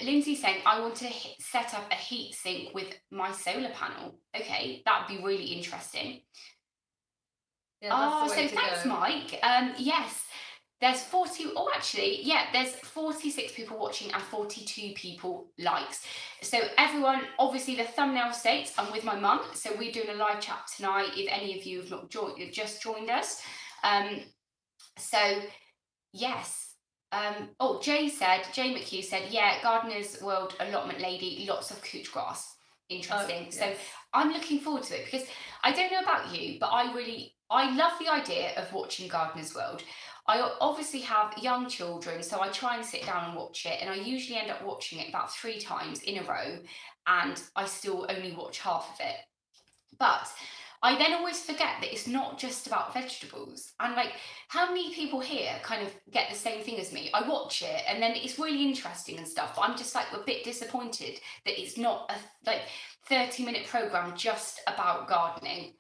Lindsay's saying, I want to set up a heat sink with my solar panel. Okay, that would be really interesting. Yeah, so thanks, Mike. Yes, there's there's 46 people watching and 42 people likes. So everyone, obviously the thumbnail states I'm with my mum. So we're doing a live chat tonight. If any of you have not just joined us. So yes. Jay McHugh said, yeah, Gardener's World allotment lady, lots of couch grass. Interesting. Yes. So I'm looking forward to it, because I don't know about you, but I love the idea of watching Gardener's World. I obviously have young children, so I try and sit down and watch it, and I usually end up watching it about 3 times in a row, and I still only watch half of it. But I then always forget that it's not just about vegetables. And like, how many people here kind of get the same thing as me? I watch it and then it's really interesting and stuff, but I'm just like a bit disappointed that it's not a 30-minute program just about gardening.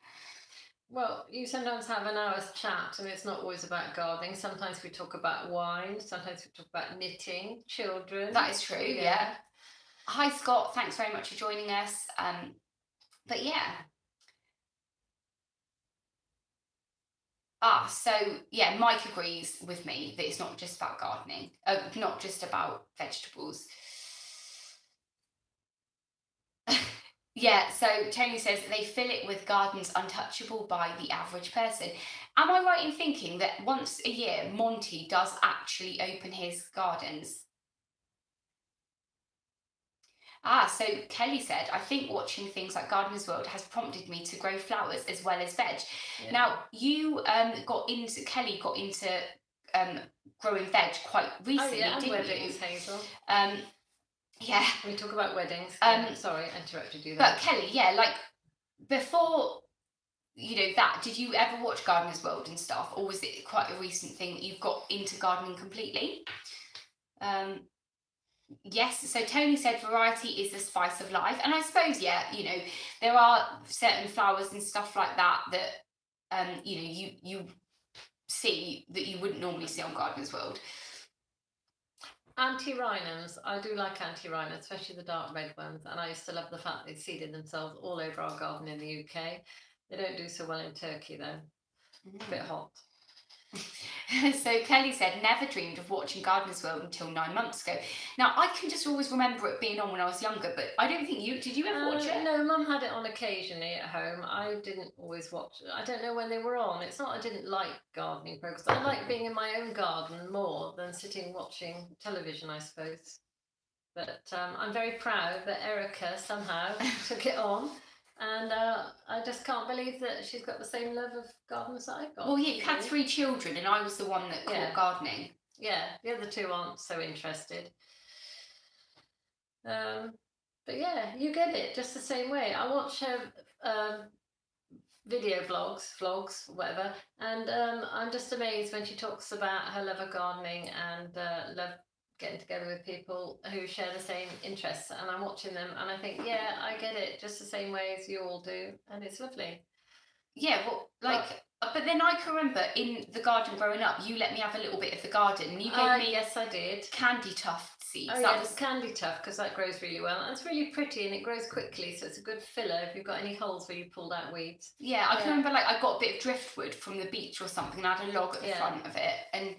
Well, you sometimes have an hour's chat and it's not always about gardening. Sometimes we talk about wine, sometimes we talk about knitting, children. That is true, yeah. Hi, Scott. Thanks very much for joining us. But yeah. Mike agrees with me that it's not just about gardening, not just about vegetables. Yeah, so Tony says they fill it with gardens untouchable by the average person. Am I right in thinking that once a year Monty does actually open his gardens? So Kelly said, I think watching things like Gardener's World has prompted me to grow flowers as well as veg. Yeah. Now, you Kelly got into growing veg quite recently, didn't weddings, you? Hazel. Yeah. We talk about weddings. Sorry, I interrupted you there. But Kelly, like before, did you ever watch Gardener's World and stuff? Or was it quite a recent thing that you've got into gardening completely? Yes, so Tony said variety is the spice of life. And I suppose, there are certain flowers and stuff like that you see that you wouldn't normally see on Gardener's World. Antirrhinums, I do like antirrhinums, especially the dark red ones, and I used to love the fact they seeded themselves all over our garden in the UK. They don't do so well in Turkey though. It's a bit hot. So Kelly said, never dreamed of watching Gardener's World until 9 months ago. Now, I can just always remember it being on when I was younger, but I don't think did you ever watch it? No, Mum had it on occasionally at home. I didn't always watch it. I don't know when they were on. It's not I didn't like gardening programs. I like being in my own garden more than sitting watching television, I suppose. But I'm very proud that Erica somehow took it on. And I just can't believe that she's got the same love of gardens that I've got. Well, yeah, you had 3 children and I was the one that caught gardening. Yeah, the other 2 aren't so interested. But yeah, you get it just the same way. I watch her video vlogs, whatever, and I'm just amazed when she talks about her love of gardening and love getting together with people who share the same interests, and I'm watching them and I think, yeah, I get it just the same way as you all do, and it's lovely. Yeah, well, like, but then I can remember in the garden growing up, you let me have a little bit of the garden. You gave me Yes, I did. candy tuft seeds. Oh, That yes, was candy tuft, because that grows really well. And it's really pretty and it grows quickly, so it's a good filler if you've got any holes where you pulled out weeds. yeah. I can remember like I got a bit of driftwood from the beach or something, and I had a log at the front of it, and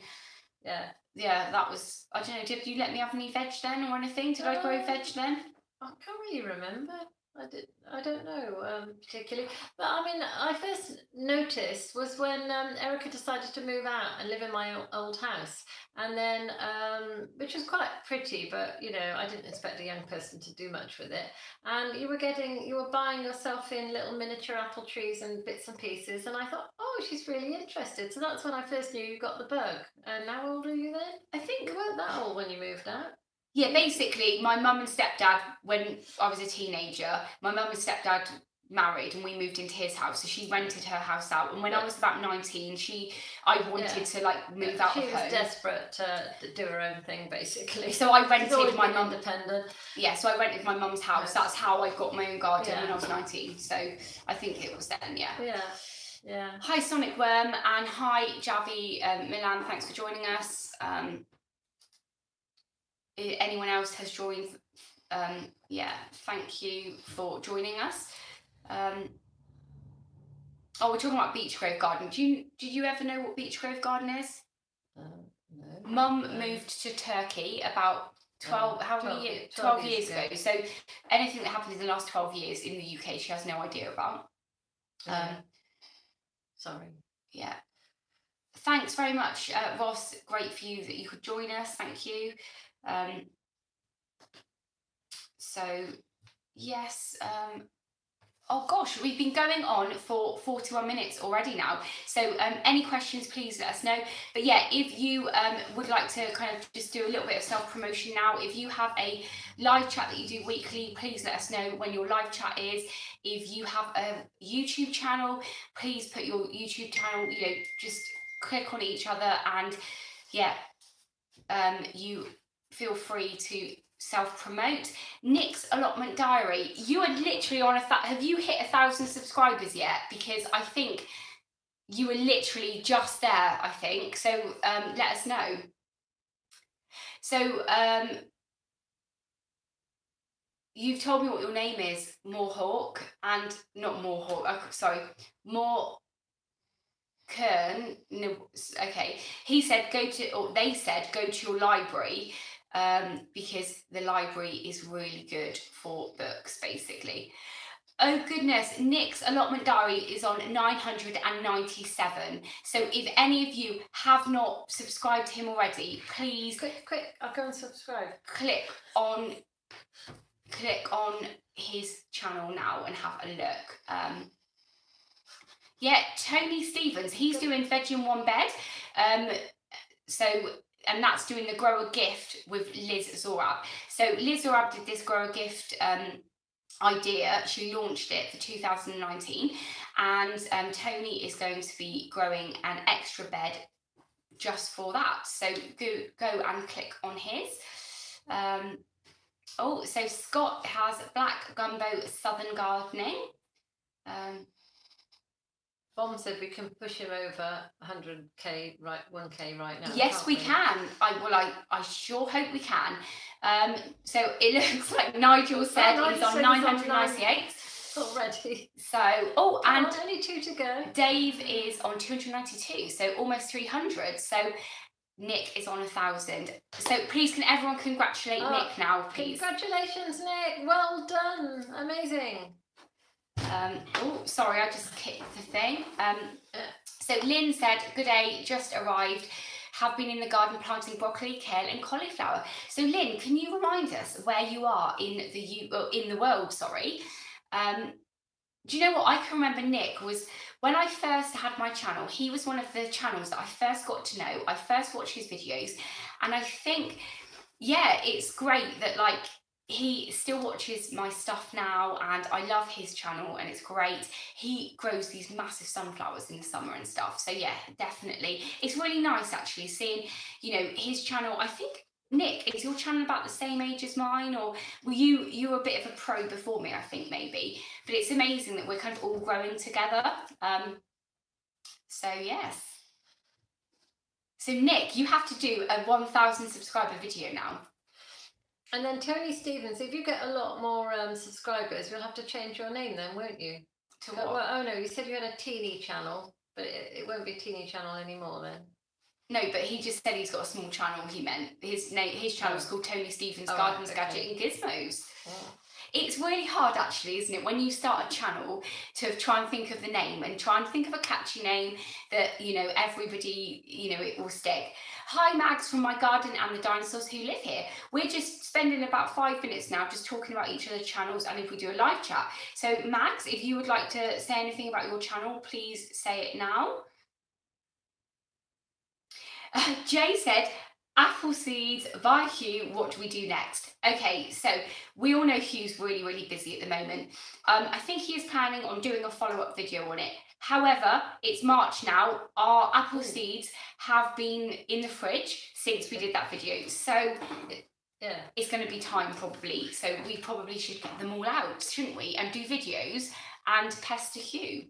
yeah, that was, I don't know. Did you let me have any veg then or anything? Did I grow veg then? I can't really remember. I don't know particularly. But I mean, I first noticed was when Erica decided to move out and live in my old house, and then which was quite pretty, but you know, I didn't expect a young person to do much with it. And you were buying yourself in little miniature apple trees and bits and pieces, and I thought, oh, she's really interested. So that's when I first knew you got the bug. And how old are you then? I think you weren't that old when you moved out. Yeah, basically, my mum and stepdad, when I was a teenager, my mum and stepdad married and we moved into his house. So she rented her house out. And when I was about 19, I wanted to like move out of home. She was desperate to do her own thing, basically. So I rented my mum. Independent. Yeah, so I rented my mum's house. That's how I got my own garden when I was 19. So I think it was then, yeah. Yeah. Hi, Sonic Worm, and hi, Javi Milan. Thanks for joining us. Anyone else has joined, yeah, thank you for joining us. Oh, we're talking about Beechgrove Garden. Did you ever know what Beechgrove Garden is? No. Mum moved to Turkey about 12 years ago. So anything that happened in the last 12 years in the UK, she has no idea about. Sorry. Yeah. Thanks very much, Ross. Great for you that you could join us. Thank you. So yes, oh gosh, we've been going on for 41 minutes already now. So any questions, please let us know. But yeah, if you would like to kind of just do a little bit of self-promotion now, if you have a live chat that you do weekly, please let us know when your live chat is. If you have a YouTube channel, please put your YouTube channel, you know, just click on each other, and yeah, you feel free to self-promote. Nick's Allotment Diary, you are literally on have you hit 1,000 subscribers yet? Because I think you were literally just there, I think. So let us know. So you've told me what your name is, Moorhawk, and not Moorhawk, sorry, Moore Kern. No, okay, they said go to your library, because the library is really good for books, basically. Oh goodness, Nick's Allotment Diary is on 997. So if any of you have not subscribed to him already, please quick, I'll go and subscribe. Click on his channel now and have a look. Yeah, Tony Stevens, he's doing Veg in One Bed. And that's doing the Grow a Gift with Liz Zorab. So Liz Zorab did this Grow a Gift idea. She launched it for 2019. And Tony is going to be growing an extra bed just for that. So go and click on his. Oh, so Scott has Black Gumbo Southern Gardening. Bomb said we can push him over 100k, right, 1k right now. Yes, we can. I sure hope we can. So it looks like Nigel said he's on 998 already. So, and only 2 to go. Dave is on 292, so almost 300. So Nick is on 1,000. So please, can everyone congratulate Nick now, please? Congratulations, Nick. Well done. Amazing. Oh, sorry, I just kicked the thing. So Lynn said, good day, just arrived. Have been in the garden planting broccoli, kale and cauliflower. So Lynn, can you remind us where you are in the world, sorry? Do you know what? I can remember Nick was, when I first had my channel, he was one of the channels that I first got to know. I first watched his videos, and I think, yeah, it's great that like he still watches my stuff now, and I love his channel and it's great. He grows these massive sunflowers in the summer and stuff. So yeah, definitely. It's really nice actually seeing, you know, his channel. I think Nick, is your channel about the same age as mine, or you were a bit of a pro before me, I think maybe. But it's amazing that we're kind of all growing together. So yes. So Nick, you have to do a 1,000 subscriber video now. And then Tony Stevens, if you get a lot more subscribers, you'll have to change your name then, won't you? To what? Well, oh no, you said you had a teeny channel, but it won't be a teeny channel anymore then. No, but he just said he's got a small channel. He meant his channel is called Tony Stevens Gardens, right, Gadget and Gizmos. Oh. It's really hard, actually, isn't it, when you start a channel to try and think of the name and try and think of a catchy name that, everybody, it will stick. Hi, Mags from my garden and the dinosaurs who live here. We're just spending about 5 minutes now just talking about each other's channels and if we do a live chat. So, Mags, if you would like to say anything about your channel, please say it now. Jay said, apple seeds via Hugh, what do we do next? Okay, so we all know Hugh's really, really busy at the moment. I think he is planning on doing a follow-up video on it. However, it's March now. Our apple seeds have been in the fridge since we did that video. So yeah, it's going to be time probably. So we probably should get them all out, shouldn't we? And do videos and pester Hugh.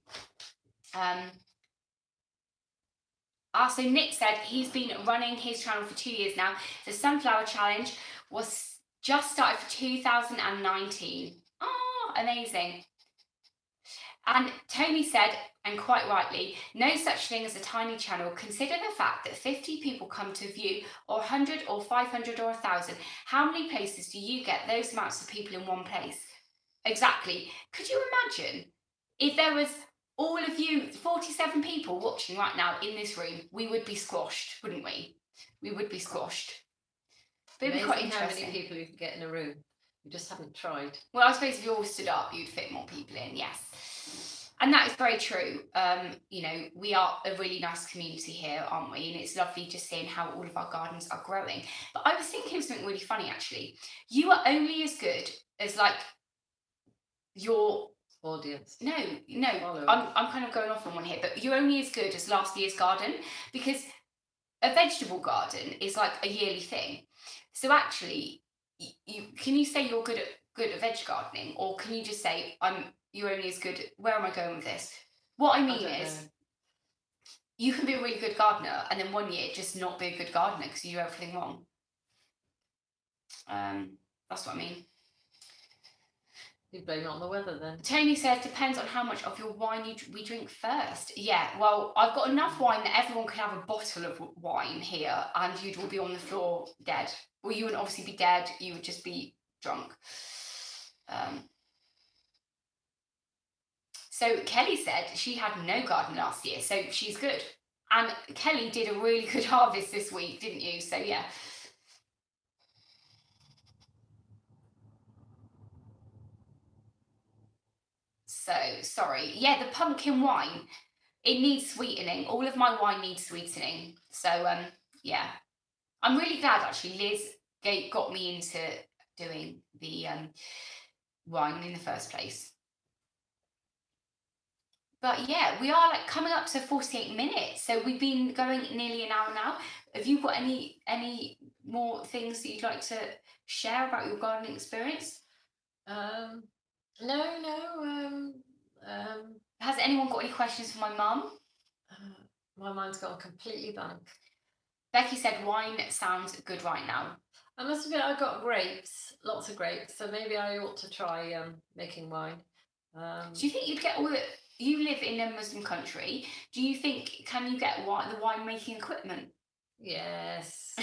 So Nick said he's been running his channel for 2 years now. The Sunflower Challenge was just started for 2019. Oh, amazing. And Tony said, and quite rightly, no such thing as a tiny channel. Consider the fact that 50 people come to view, or 100 or 500 or 1,000. How many places do you get those amounts of people in one place? Exactly. Could you imagine if there was all of you, 47 people watching right now in this room? We would be squashed, wouldn't we? We would be squashed. But it'd be quite interesting. How many people you could get in a room. You just haven't tried. Well, I suppose if you all stood up, you'd fit more people in, yes. And that is very true. We are a really nice community here, aren't we? And it's lovely just seeing how all of our gardens are growing. But I was thinking of something really funny, actually. You are only as good as, your audience. No, I'm kind of going off on one here, but you're only as good as last year's garden, because a vegetable garden is like a yearly thing. So actually, can you say you're good at veg gardening, or can you just say you're only as good? Where am I going with this? What I mean is, you can be a really good gardener, and then one year just not be a good gardener because you do everything wrong. That's what I mean. You blame it on the weather then. Tony says, depends on how much of your wine we drink first. Yeah, well, I've got enough wine that everyone could have a bottle of wine here and you'd all be on the floor dead. Well, you wouldn't obviously be dead, you would just be drunk. So Kelly said she had no garden last year, so she's good. And Kelly did a really good harvest this week, didn't you? So yeah. So, sorry. Yeah, the pumpkin wine, it needs sweetening. All of my wine needs sweetening. So, yeah. I'm really glad, actually, Liz got me into doing the wine in the first place. But, yeah, we are coming up to 48 minutes. So, we've been going nearly an hour now. Have you got any more things that you'd like to share about your gardening experience? No. Has anyone got any questions for my mum? My mind's gone completely blank. Becky said wine sounds good right now. I must admit, I got grapes, lots of grapes, so maybe I ought to try making wine. Do you think you'd get all the... You live in a Muslim country. Do you think, can you get the winemaking equipment? Yes.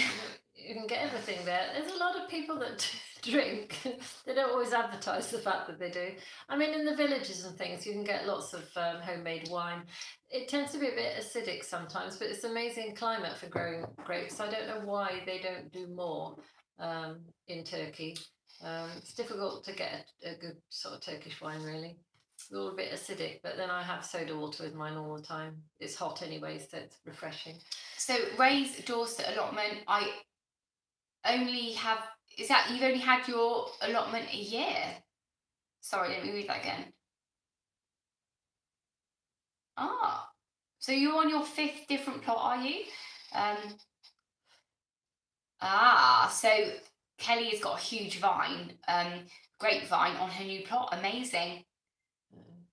You can get everything there. There's a lot of people that drink. They don't always advertise the fact that they do. I mean, in the villages and things, you can get lots of homemade wine. It tends to be a bit acidic sometimes, but it's amazing climate for growing grapes. I don't know why they don't do more in Turkey. It's difficult to get a good sort of Turkish wine, really. It's all a bit acidic, but then I have soda water with mine all the time. It's hot anyway, so it's refreshing. So Ray's Dorset allotment, I only have... Is that you've only had your allotment a year? Sorry, let me read that again. So you're on your 5th different plot, are you? Ah, so Kelly has got a huge vine, grapevine on her new plot. Amazing. Mm.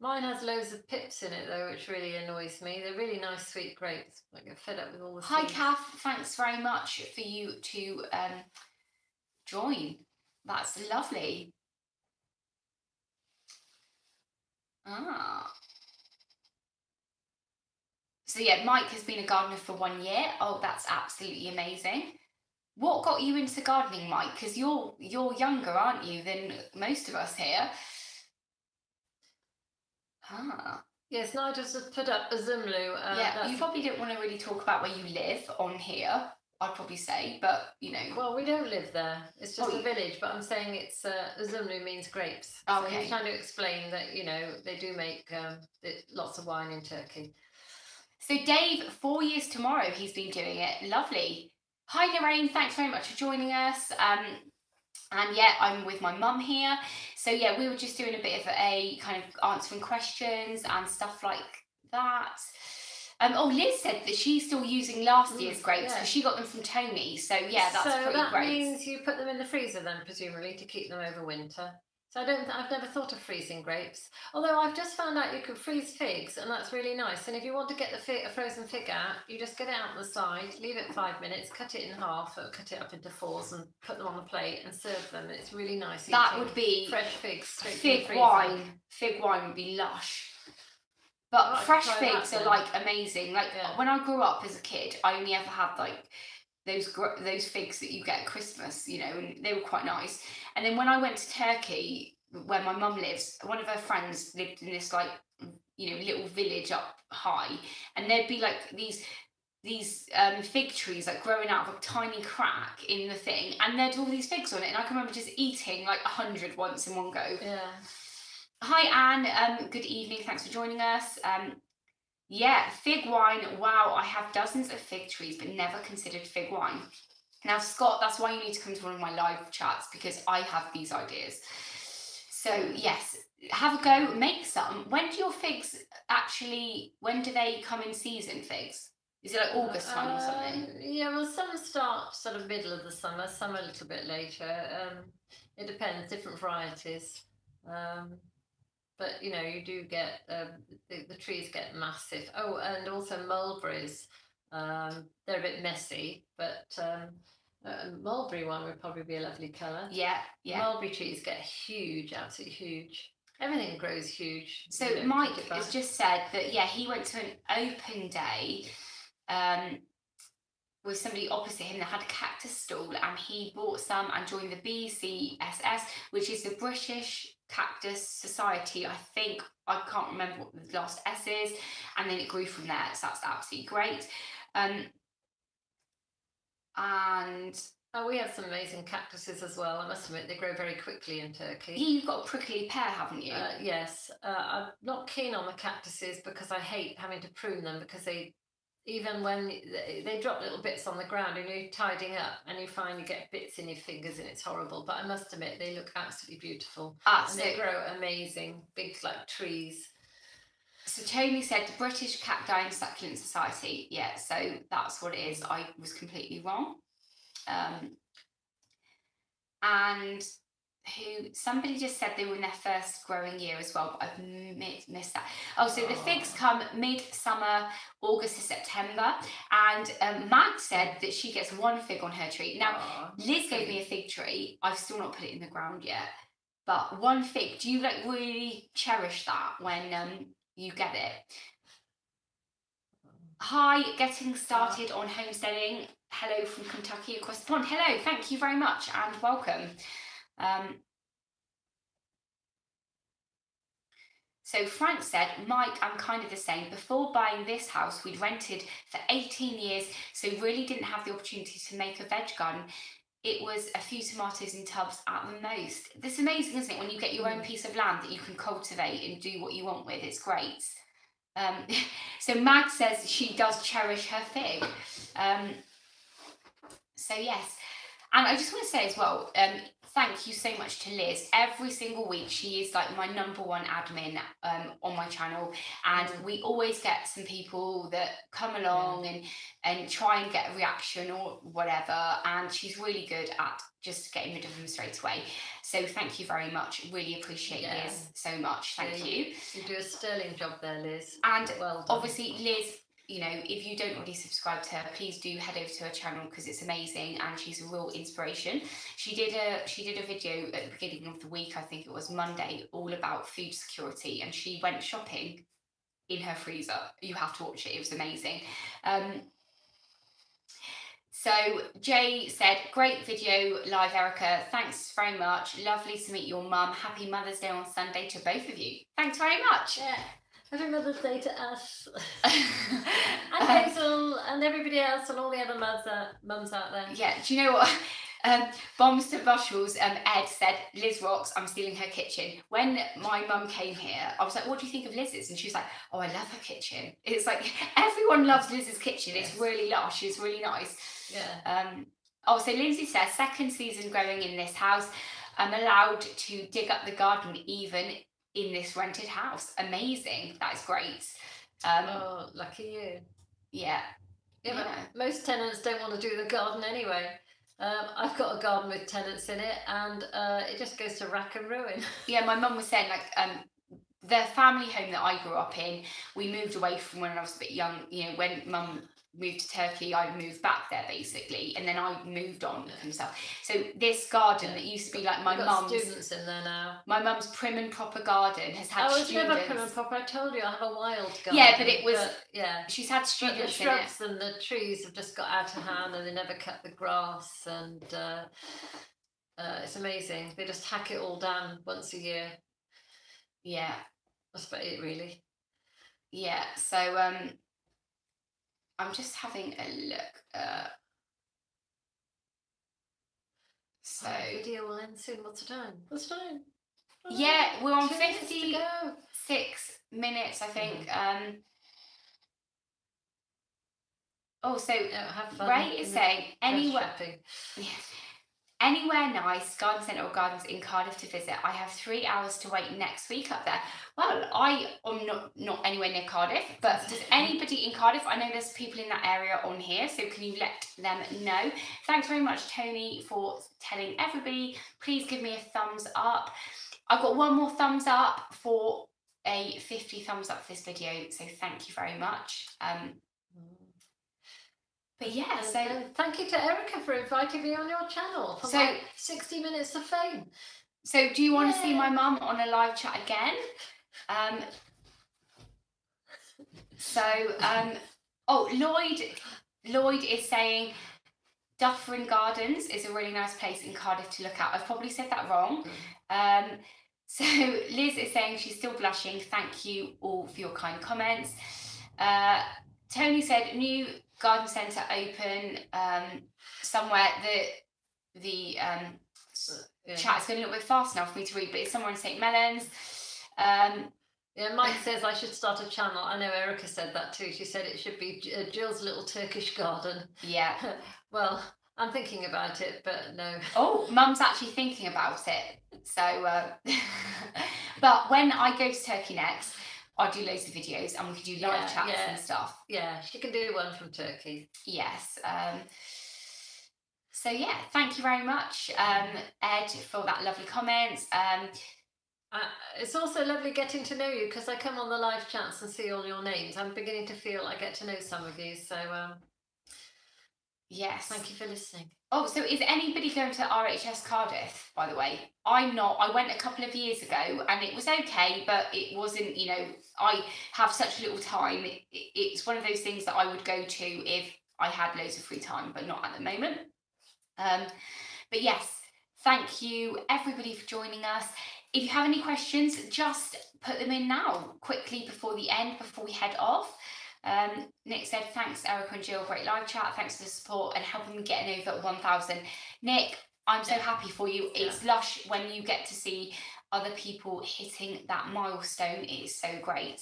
Mine has loads of pips in it though, which really annoys me. They're really nice sweet grapes. I get fed up with all the Hi, seeds. Kath. Thanks very much for you to join. That's lovely. Ah. So yeah, Mike has been a gardener for 1 year. Oh, that's absolutely amazing. What got you into gardening, Mike? Because you're younger, aren't you, than most of us here? Ah. Yes, Nigel just put up a Zimlu. Yeah, you probably don't want to really talk about where you live on here, I'd probably say, but you know. Well, we don't live there. It's just Oh, a village, but I'm saying it's Zimlu means grapes. Okay. So he's trying to explain that, you know, they do make lots of wine in Turkey. So Dave, 4 years tomorrow, he's been doing it. Lovely. Hi, Lorraine. Thanks very much for joining us. And yeah, I'm with my mum here. So yeah, we were just doing a bit of a kind of answering questions and stuff like that. Oh, Liz said that she's still using last year's grapes because she got them from Tony. So yeah, that's so pretty that great. means you put them in the freezer then, presumably, to keep them over winter. So I've never thought of freezing grapes. Although I've just found out you can freeze figs, and that's really nice. And if you want to get a frozen fig out, you just get it out on the side, leave it 5 minutes, cut it in half, or cut it up into fours, and put them on the plate and serve them. It's really nice. That would be fresh figs. Fig wine. Fig wine would be lush. But fresh figs are like amazing. Like when I grew up as a kid, I only ever had like those figs that you get at Christmas, you know, and they were quite nice. And then when I went to Turkey, where my mum lives, one of her friends lived in this like, you know, little village up high, and there'd be like these fig trees like growing out of a tiny crack in the thing, and there'd all these figs on it, and I can remember just eating like 100 once in one go. Yeah. Hi Anne, good evening, thanks for joining us. Yeah, fig wine. Wow, I have dozens of fig trees, but never considered fig wine. Now, Scott, that's why you need to come to one of my live chats, because I have these ideas. So yes, have a go, make some. When do your figs actually, when do they come in season, figs? Is it like August time or something? Yeah, well, some start sort of middle of the summer, some a little bit later. It depends, different varieties. But you know, you do get the trees get massive. Oh, and also mulberries. They're a bit messy, but mulberry one would probably be a lovely colour. Yeah, yeah. Mulberry trees get huge, absolutely huge. Everything grows huge. So Mike has just said that yeah, he went to an open day with somebody opposite him that had a cactus stall, and he bought some and joined the BCSS, which is the British Cactus Society. I think, I can't remember what the last S is, and then it grew from there. So that's absolutely great. And we have some amazing cactuses as well. I must admit, they grow very quickly in Turkey. You've got a prickly pear, haven't you? Yes. I'm not keen on the cactuses because I hate having to prune them, because even when they drop little bits on the ground and you're tidying up and you find you get bits in your fingers and it's horrible. But I must admit, they look absolutely beautiful. And they grow amazing, big like trees. So Tony said the British Cacti and Succulent Society. Yeah, so that's what it is. I was completely wrong. And somebody just said they were in their first growing year as well, but I've missed that. Oh, so the figs come mid-summer, August to September, and Mag said that she gets one fig on her tree. Now, Liz gave me a fig tree. I've still not put it in the ground yet, but one fig. Do you like really cherish that when you get it? Hi, getting started on homesteading. Hello from Kentucky across the pond. Hello, thank you very much and welcome. So Frank said, Mike, I'm kind of the same. Before buying this house, we'd rented for 18 years, so really didn't have the opportunity to make a veg garden. It was a few tomatoes in tubs at the most. That's amazing, isn't it? When you get your own piece of land that you can cultivate and do what you want with, it's great. So Mag says she does cherish her fig. So yes. And I just want to say as well, thank you so much to Liz. Every single week, she is like my #1 admin on my channel, and we always get some people that come along and try and get a reaction or whatever. And she's really good at just getting rid of them straight away. So thank you very much. Really appreciate Liz so much. Thank you. You do a sterling job there, Liz. And well done. Obviously, Liz, you know, if you don't already subscribe to her, please do head over to her channel because it's amazing and she's a real inspiration. She did a video at the beginning of the week, I think it was Monday, all about food security, and she went shopping in her freezer. You have to watch it, it was amazing. So Jay said, great video live, Erica. Thanks very much. Lovely to meet your mum. Happy Mother's Day on Sunday to both of you. Thanks very much. Yeah. Happy Mother's Day to us. And Hazel and everybody else and all the other mums out there. Yeah, do you know what? Bombs to Bushels, Ed said, Liz rocks, I'm stealing her kitchen. When my mum came here, I was like, what do you think of Liz's? And she was like, oh, I love her kitchen. It's like, everyone loves Liz's kitchen. Yes. It's really lush, it's really nice. Yeah. Oh, so Lindsay says, second season growing in this house. I'm allowed to dig up the garden even in this rented house. Amazing. That is great. Oh, lucky you. Yeah. Yeah, but most tenants don't want to do the garden anyway. I've got a garden with tenants in it, and it just goes to rack and ruin. Yeah, my mum was saying, like, the family home that I grew up in, we moved away from when I was a bit young. You know, when mum moved to Turkey, I moved back there basically, and then I moved on and stuff. So this garden that used to be like my mum's, students in there now. My mum's prim and proper garden has had students. Oh, it's never prim and proper. I told you I have a wild garden. Yeah, but it was. Yeah, she's had students. But the shrubs and the trees have just got out of hand, and they never cut the grass, and it's amazing. They just hack it all down once a year. Yeah, that's about it, really. Yeah. So I'm just having a look. So video will end soon. What's the time? What's the time? Oh, yeah, we're on 56 minutes, I think. Oh, so Ray is saying anywhere nice garden centre or gardens in Cardiff to visit. I have 3 hours to wait next week up there. Well, I am not anywhere near Cardiff, but does anybody in Cardiff? I know there's people in that area on here, so can you let them know? Thanks very much, Tony, for telling everybody. Please give me a thumbs up. I've got one more thumbs up for a 50 thumbs up for this video, so thank you very much. But yeah, so thank you to Erica for inviting me on your channel for my 60 minutes of fame. So do you want to see my mum on a live chat again? Oh, Lloyd is saying Dufferin Gardens is a really nice place in Cardiff to look at. I've probably said that wrong. So Liz is saying she's still blushing. Thank you all for your kind comments. Tony said new garden centre open somewhere. The chat is going a little bit fast now for me to read, but it's somewhere in St Mellons. Yeah, Mike says I should start a channel. I know Erica said that too. She said it should be Jill's Little Turkish Garden. Yeah. Well, I'm thinking about it, but no. Oh, Mum's actually thinking about it. So, but when I go to Turkey next, I'll do loads of videos and we can do live chats and stuff. Yeah, she can do one from Turkey. Yes. So yeah, thank you very much, Ed, for that lovely comment. It's also lovely getting to know you because I come on the live chats and see all your names. I'm beginning to feel I get to know some of you. So yes, thank you for listening. Oh, so is anybody going to RHS Cardiff, by the way? I'm not. I went a couple of years ago and it was okay, but it wasn't, you know, I have such little time. It's one of those things that I would go to if I had loads of free time, but not at the moment. But yes, thank you everybody for joining us. If you have any questions, just put them in now, quickly before the end, before we head off. Nick said, thanks, Erica and Jill, great live chat. Thanks for the support and helping me getting over 1,000. Nick, I'm so happy for you. It's lush when you get to see other people hitting that milestone. It is so great.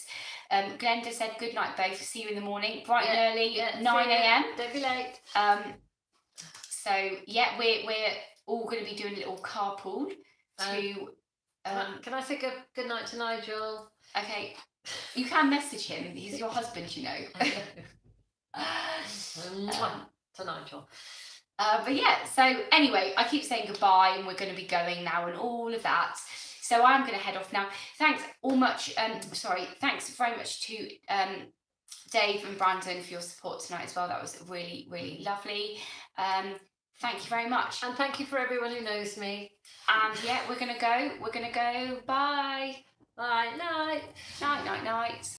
Glenda said, good night both. See you in the morning, bright and early, 9 a.m. Don't be late. So yeah, we're all going to be doing a little carpool to. Can I say good night to Nigel? Okay, you can message him. He's your husband, you know. To Nigel. But yeah, so anyway, I keep saying goodbye, and we're going to be going now, and all of that. So I'm going to head off now. Thanks very much to Dave and Brandon for your support tonight as well. That was really, really lovely. Thank you very much. And thank you for everyone who knows me. And yeah, we're gonna go. Bye. Bye. Night. Night.